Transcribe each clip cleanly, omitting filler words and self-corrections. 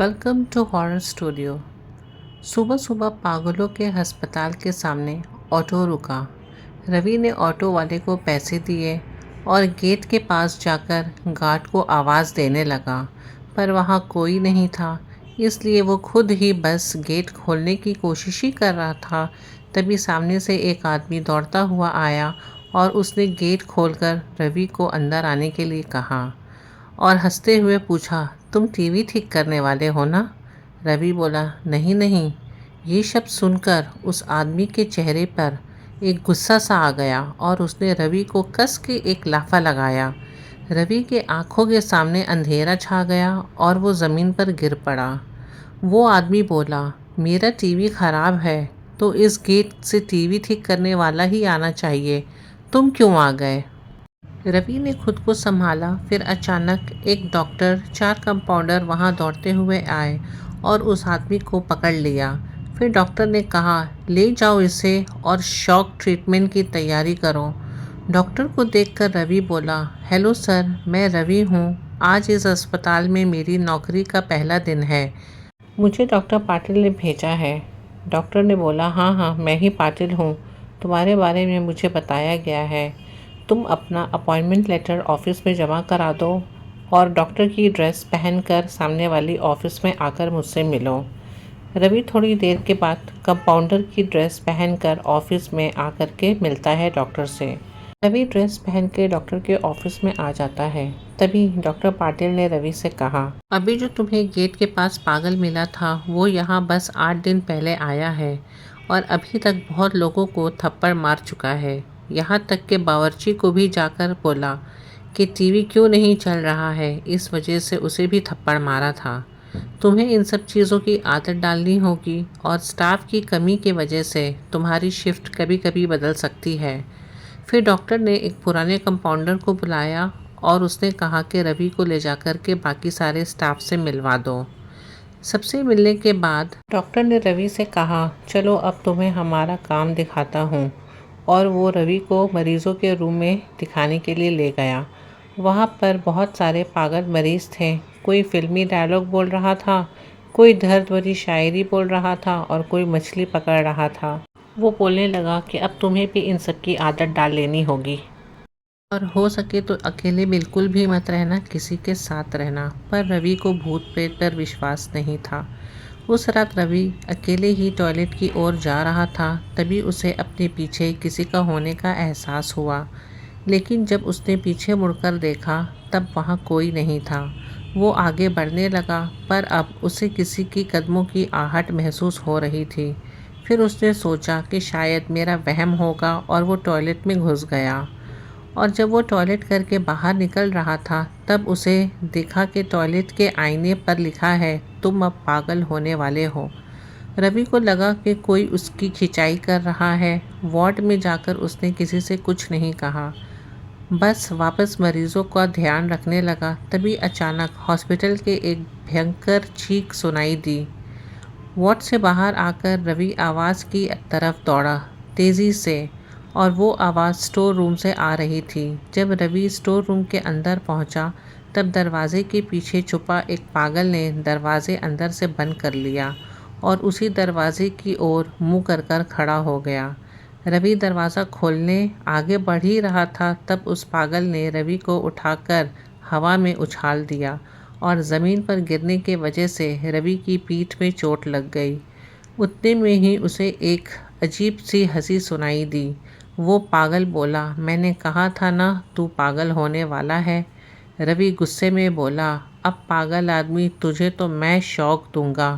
Welcome to horror studio. सुबह सुबह पागलों के अस्पताल के सामने ऑटो रुका। रवि ने ऑटो वाले को पैसे दिए और गेट के पास जाकर गार्ड को आवाज़ देने लगा, पर वहाँ कोई नहीं था, इसलिए वो खुद ही बस गेट खोलने की कोशिश ही कर रहा था। तभी सामने से एक आदमी दौड़ता हुआ आया और उसने गेट खोलकर रवि को अंदर आने के लिए कहा और हंसते हुए पूछा, तुम टीवी ठीक करने वाले हो ना? रवि बोला, नहीं नहीं। ये शब्द सुनकर उस आदमी के चेहरे पर एक गुस्सा सा आ गया और उसने रवि को कस के एक लाफा लगाया। रवि के आंखों के सामने अंधेरा छा गया और वो ज़मीन पर गिर पड़ा। वो आदमी बोला, मेरा टीवी ख़राब है तो इस गेट से टीवी ठीक करने वाला ही आना चाहिए, तुम क्यों आ गए? रवि ने खुद को संभाला। फिर अचानक एक डॉक्टर, 4 कंपाउंडर वहां दौड़ते हुए आए और उस आदमी को पकड़ लिया। फिर डॉक्टर ने कहा, ले जाओ इसे और शॉक ट्रीटमेंट की तैयारी करो। डॉक्टर को देखकर रवि बोला, हेलो सर, मैं रवि हूँ। आज इस अस्पताल में मेरी नौकरी का पहला दिन है। मुझे डॉक्टर पाटिल ने भेजा है। डॉक्टर ने बोला, हाँ हाँ, मैं ही पाटिल हूँ। तुम्हारे बारे में मुझे बताया गया है। तुम अपना अपॉइंटमेंट लेटर ऑफिस में जमा करा दो और डॉक्टर की ड्रेस पहनकर सामने वाली ऑफिस में आकर मुझसे मिलो। रवि थोड़ी देर के बाद कंपाउंडर की ड्रेस पहनकर ऑफिस में आकर के मिलता है डॉक्टर से। रवि ड्रेस पहन के डॉक्टर के ऑफिस में आ जाता है। तभी डॉक्टर पाटिल ने रवि से कहा, अभी जो तुम्हें गेट के पास पागल मिला था वो यहाँ बस 8 दिन पहले आया है और अभी तक बहुत लोगों को थप्पड़ मार चुका है। यहाँ तक के बावर्ची को भी जाकर बोला कि टीवी क्यों नहीं चल रहा है, इस वजह से उसे भी थप्पड़ मारा था। तुम्हें इन सब चीज़ों की आदत डालनी होगी और स्टाफ की कमी की वजह से तुम्हारी शिफ्ट कभी कभी बदल सकती है। फिर डॉक्टर ने एक पुराने कंपाउंडर को बुलाया और उसने कहा कि रवि को ले जाकर के बाकी सारे स्टाफ से मिलवा दो। सबसे मिलने के बाद डॉक्टर ने रवि से कहा, चलो अब तुम्हें हमारा काम दिखाता हूँ। और वो रवि को मरीज़ों के रूम में दिखाने के लिए ले गया। वहाँ पर बहुत सारे पागल मरीज़ थे। कोई फिल्मी डायलॉग बोल रहा था, कोई दर्द भरी शायरी बोल रहा था और कोई मछली पकड़ रहा था। वो बोलने लगा कि अब तुम्हें भी इन सब की आदत डाल लेनी होगी और हो सके तो अकेले बिल्कुल भी मत रहना, किसी के साथ रहना। पर रवि को भूत प्रेत पर विश्वास नहीं था। उस रात रवि अकेले ही टॉयलेट की ओर जा रहा था। तभी उसे अपने पीछे किसी का होने का एहसास हुआ, लेकिन जब उसने पीछे मुड़कर देखा तब वहाँ कोई नहीं था। वो आगे बढ़ने लगा पर अब उसे किसी की कदमों की आहट महसूस हो रही थी। फिर उसने सोचा कि शायद मेरा वहम होगा और वो टॉयलेट में घुस गया। और जब वो टॉयलेट करके बाहर निकल रहा था तब उसे देखा कि टॉयलेट के आईने पर लिखा है, तुम अब पागल होने वाले हो। रवि को लगा कि कोई उसकी खिंचाई कर रहा है। वार्ड में जाकर उसने किसी से कुछ नहीं कहा, बस वापस मरीजों का ध्यान रखने लगा। तभी अचानक हॉस्पिटल के एक भयंकर चीख सुनाई दी। वार्ड से बाहर आकर रवि आवाज़ की तरफ दौड़ा तेज़ी से, और वो आवाज़ स्टोर रूम से आ रही थी। जब रवि स्टोर रूम के अंदर पहुंचा तब दरवाजे के पीछे छुपा एक पागल ने दरवाजे अंदर से बंद कर लिया और उसी दरवाजे की ओर मुंह कर कर खड़ा हो गया। रवि दरवाज़ा खोलने आगे बढ़ ही रहा था तब उस पागल ने रवि को उठाकर हवा में उछाल दिया और ज़मीन पर गिरने के वजह से रवि की पीठ में चोट लग गई। उतने में ही उसे एक अजीब सी हंसी सुनाई दी। वो पागल बोला, मैंने कहा था ना तू पागल होने वाला है। रवि गुस्से में बोला, अब पागल आदमी, तुझे तो मैं शौक दूंगा।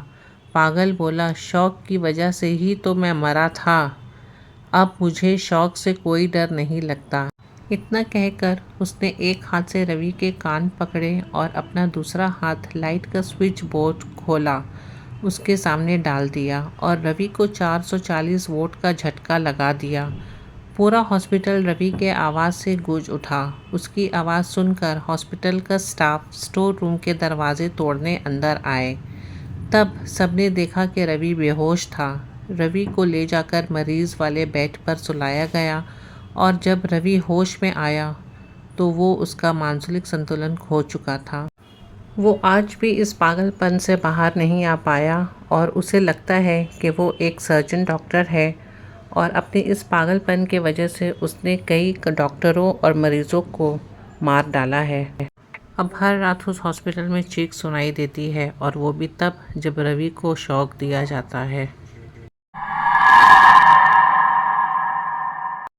पागल बोला, शौक की वजह से ही तो मैं मरा था, अब मुझे शौक से कोई डर नहीं लगता। इतना कहकर उसने एक हाथ से रवि के कान पकड़े और अपना दूसरा हाथ लाइट का स्विच बोर्ड खोला उसके सामने डाल दिया और रवि को 440 वोल्ट का झटका लगा दिया। पूरा हॉस्पिटल रवि के आवाज़ से गूंज उठा। उसकी आवाज़ सुनकर हॉस्पिटल का स्टाफ स्टोर रूम के दरवाजे तोड़ने अंदर आए। तब सबने देखा कि रवि बेहोश था। रवि को ले जाकर मरीज़ वाले बेड पर सुलाया गया और जब रवि होश में आया तो वो उसका मानसिक संतुलन खो चुका था। वो आज भी इस पागलपन से बाहर नहीं आ पाया और उसे लगता है कि वो एक सर्जन डॉक्टर है और अपने इस पागलपन के वजह से उसने कई डॉक्टरों और मरीज़ों को मार डाला है। अब हर रात उस हॉस्पिटल में चीख सुनाई देती है और वो भी तब जब रवि को शॉक दिया जाता है।